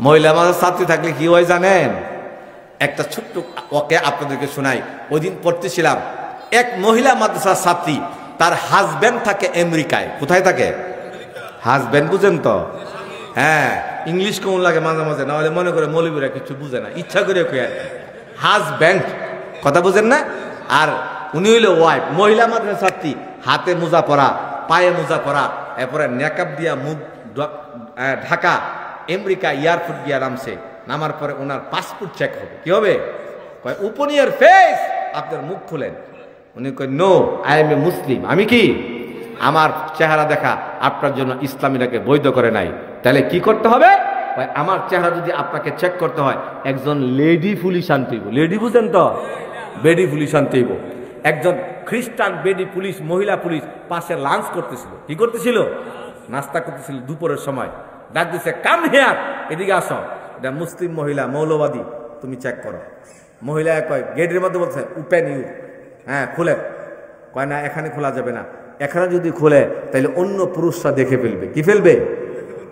মহিলা মাদ্রাসার ছাত্রী থাকলে কি হয় জানেন? একটা ছোট্ট ওকে আপনাদেরকে শোনাই। ওই দিন পড়তেছিলাম, এক মহিলা মাদ্রাসার ছাত্রী, তার হাজব্যান্ড থাকে আমেরিকায়। কোথায় থাকে? হাজব্যান্ড বুঝেন তো? হ্যাঁ, ইংলিশ কেমন লাগে মাঝে মাঝে, না হলে মনে করে মৌলবীরা কিছু বুঝে না, ইচ্ছা করে হাজব্যান্ড, কথা বুঝেন না? আর উনি হইল ওয়াইফ। মহিলা মাদ্রাসার ছাত্রী, হাতে মোজা পরা, পায়ে মোজা পরা, এরপরে নেকআপ দিয়া মুখ ঢাকা, আমেরিকা এয়ারপোর্ট গিয়া নামছে। নামার পরে ওনার পাসপোর্ট চেক হবে। কি হবে? কয় ওপেন ইওর ফেস, আপনার মুখ খুলেন। উনি কয় নো, আই এম এ মুসলিম। আমি কি? আমার চেহারা দেখা আপনার জন্য ইসলামীটাকে বৈধ করে নাই। তাহলে কি করতে হবে? আমার চেহারা যদি আপনাকে চেক করতে হয়, একজন লেডি পুলিশ আনতে হইব। লেডি বুঝেন তো? বেডি পুলিশ আনতে হইব। একজন খ্রিস্টান বেডি পুলিশ, মহিলা পুলিশ পাশে লাঞ্চ করতেছিল। কি করতেছিল? নাস্তা করতেছিল দুপুরের সময়। ডাক দিচ্ছে, কাম হিয়ার, এদিকে আসো। এটা মুসলিম মহিলা, মৌলবাদী, তুমি চেক করো। মহিলা কয়, গেটের মধ্যে বলছে ওপেন ইউ, হ্যাঁ খুলে। কয় না, এখানে খোলা যাবে না, এখানে যদি খুলে তাহলে অন্য পুরুষরা দেখে ফেলবে। কি ফেলবে?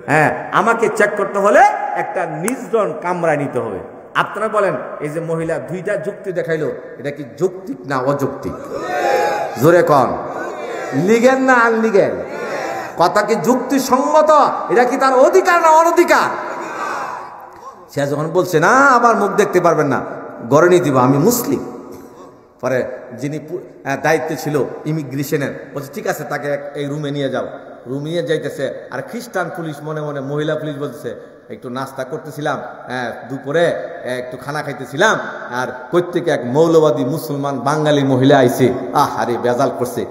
হ্যাঁ, আমাকে চেক করতে হলে একটা নির্জন কামরায় নিতে হবে। আপনারা বলেন, এই যে মহিলা দুইটা যুক্তি দেখাইলো, এটা কি যৌক্তিক না অযৌক্তিক? জোরে কন, লিগেল না আনলিগেল? কথা কি যুক্তিসঙ্গত? এটা কি তার অধিকার না অনধিকার? সে যখন বলছে না আবার মুখ দেখতে পারবেন না, গড়ে নিয়ে দিব, আমি মুসলিম। পরে যিনি দায়িত্বে ছিল ইমিগ্রেশনের, বলছে ঠিক আছে, তাকে এই রুমে নিয়ে যাও। রুমে নিয়ে যাইতেছে, আর খ্রিস্টান পুলিশ মনে মনে, মহিলা পুলিশ বলতেছে, একটু নাস্তা করতেছিলাম, দুপুরে একটু খানা খাইতেছিলাম, আর প্রত্যেকে এক মৌলবাদী মুসলমান বাঙালি মহিলা আইছে, আরে বেজাল করছে।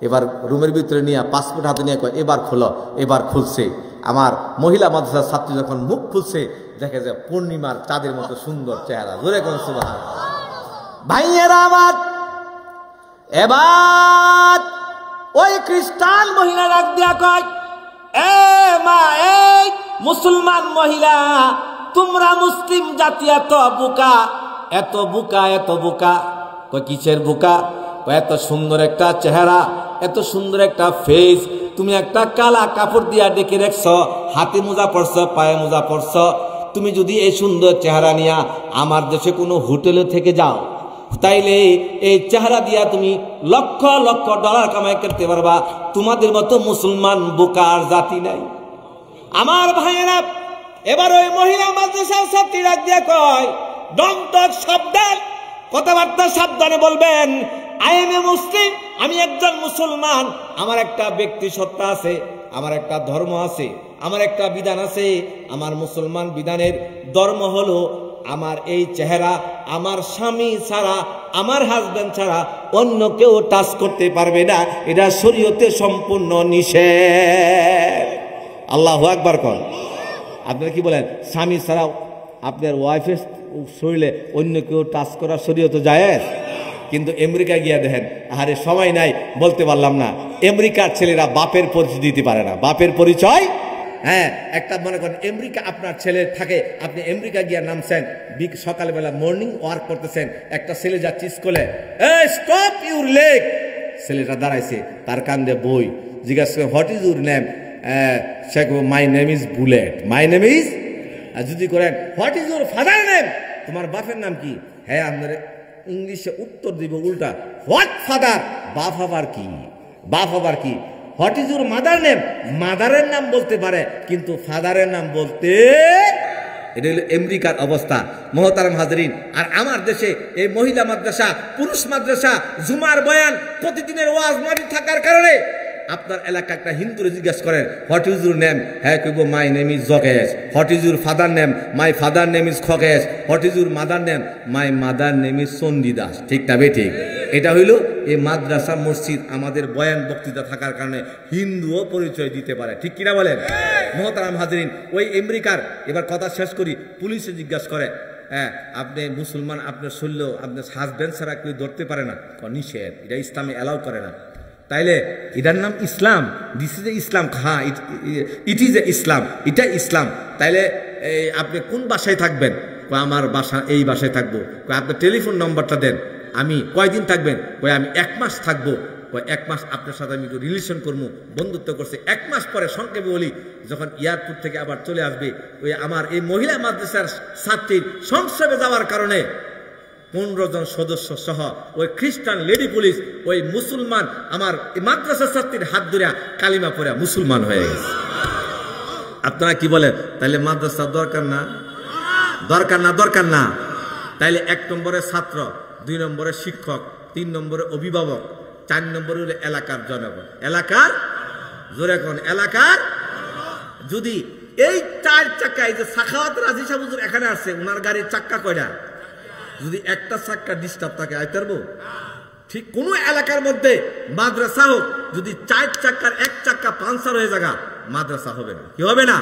এবার রুমের ভিতরে নিয়ে পাসপোর্ট হাতে নিয়ে কয়, এবার খোলো। এবার খুলছে। আমার মহিলা মাদ্রাসার ছাত্রী যখন মুখ খুলছে, দেখে যে পূর্ণিমার চাঁদের মতো সুন্দর চেহারা। জোরে কোন সুবহান। ভাইয়েরা আমার, এবার ওই খ্রিস্টান মহিলা ডাক দিয়া কয়, এ মা, এই মুসলমান মহিলা, তোমরা মুসলিম জাতি এত বোকা, এত বোকা, এত বোকা। কয় কিসের বোকা? এত সুন্দর একটা চেহারা, এত সুন্দর একটা ফেস, তুমি একটা কালা কাপড় দিয়া ডেকে রাখছ, হাতে মোজা পরছ, পায়ে মোজা পরছ। তুমি যদি এই সুন্দর চেহারা নিয়া আমার দেশে কোনো হোটেলে থেকে যাও, তাইলে এই চেহারা দিয়া তুমি লক্ষ লক্ষ ডলার কামাই করতে পারবা। তোমাদের মতো মুসলমান বোকার জাতি নাই। আমার ভাইয়েরা, এবার ওই মহিলা মাদ্রাসার ছাত্রী ডাক দিয়া কয়, ডোন্ট টক, সাবধান, কথাবার্তা সাবধানে বলবেন। আই এম এ মুসলিম, আমি একজন মুসলমান। আমার একটা ব্যক্তি সত্তা আছে, আমার একটা ধর্ম আছে, আমার একটা বিধান আছে। আমার মুসলমান বিধানের ধর্ম হলো, আমার এই চেহারা আমার স্বামী ছাড়া, আমার হাজবেন্ড ছাড়া অন্য কেউ টাচ করতে পারবে না। এটা শরীয়তে সম্পূর্ণ নিষেধ। আল্লাহু আকবার কর। আপনারা কি বলেন? স্বামী ছাড়া আপনার ওয়াইফের শরীরে অন্য কেউ টাচ করা শরীয়তে জায়েজ? কিন্তু আমেরিকা গিয়া দেখেন, আরে সময় নাই, বলতে পারলাম না। আমেরিকার ছেলেরা বাপের পরিচয় দিতে পারে না। বাপের পরিচয়, হ্যাঁ, একটা মনে করেন আমেরিকা আপনার ছেলে থাকে, আপনি আমেরিকা গিয়া নামছেন, সকালবেলা মর্নিং ওয়ার্ক করতেছেন, একটা ছেলে যাচ্ছে স্কুলে, স্টপ ইউর লেগ। ছেলেটা দাঁড়াইছে, তার কান্দে বই, জিজ্ঞাসা করে what is your name? Say my name is bullet. My name is, যদি করেন what is your father name? তোমার বাপের নাম কি? হ্যাঁ, আপনার ইংলিশে উত্তর দিব উল্টা, হোয়াট ফাদার? বাপ আবার কি? বাপ আবার কি? What is your mother name? মাদারের নাম বলতে পারে, কিন্তু ফাদারের নাম বলতে। এটা হলো আমেরিকার অবস্থা, মোহতারাম হাজরিন। আর আমার দেশে এই মহিলা মাদ্রাসা, পুরুষ মাদ্রাসা, জুমার বয়ান, প্রতিদিনের ওয়াজ মাহফিল থাকার কারণে আপনার এলাকা একটা হিন্দুরে জিজ্ঞাসা করেন হোয়াট ইজ ইউর নেম? হ্যাঁ কইব মাই নেম ইজ জগেশ। What is your father name? My father name is Khagesh. What is your mother name? My mother name is Chandidas. ঠিক না বেঠিক? এটা হইল এই মাদ্রাসা মসজিদ আমাদের বয়ান বক্তৃতা থাকার কারণে হিন্দুও পরিচয় দিতে পারে। ঠিক কিনা বলেন? মোহতারাম হাজরিন, ওই আমেরিকার, এবার কথা শেষ করি, পুলিশে জিজ্ঞাসা করে, হ্যাঁ আপনি মুসলমান, আপনার শরীর আপনার হাজব্যান্ড ছাড়া কেউ ধরতে পারে না? নিষেধ, এটা ইসলামে অ্যালাউ করে না। তাইলে এটার নাম ইসলাম, দিস ইজ এ ইসলাম। হ্যাঁ, ইট ইজ এ ইসলাম, এটা ইসলাম। তাইলে আপনি কোন বাসায় থাকবেন? আমার বাসা এই বাসায় থাকবো। আপনার টেলিফোন নম্বরটা দেন। আমি কয়দিন থাকবেন? আমি 1 মাস থাকবো। এক মাস আপনার সাথে আমি একটু রিলেশন করবো, বন্ধুত্ব করছে। এক মাস পরে সংক্ষেপে বলি, যখন এয়ারপোর্ট থেকে আবার চলে আসবে, ওই আমার এই মহিলা মাদ্রাসার ছাত্রীর সংক্ষেপে যাওয়ার কারণে 15 জন সদস্য সহ ওই খ্রিস্টান লেডি পুলিশ ওই মুসলমান আমার মাদ্রাসা ছাত্রীর হাত ধরে কালিমা পড়ে মুসলমান হয়ে গেছে। আপনারা কি বলেন? তাইলে মাদ্রাসা দরকার না? দরকার না? দরকার না? তাইলে 1 নম্বরে ছাত্র, 2 নম্বরে শিক্ষক, 3 নম্বরে অভিভাবক, 4 নম্বরে হলো এলাকার জনগণ। এলাকার জোরে কোন এলাকার, যদি এই 4 চাকায় যে সাখাওয়াত রাজি সাহেব হুজুর এখানে আসছে, ওনার গাড়ির চাক্কা কয়টা? যদি একটা চাক্কা ডিস্টার্ব থাকে আইতে পারবো? ঠিক কোন এলাকার মধ্যে মাদ্রাসা হোক, যদি 4 চাক্কার 1 চাক্কা পাঞ্চার হয়ে যাগা, মাদ্রাসা হবে না। কি হবে না?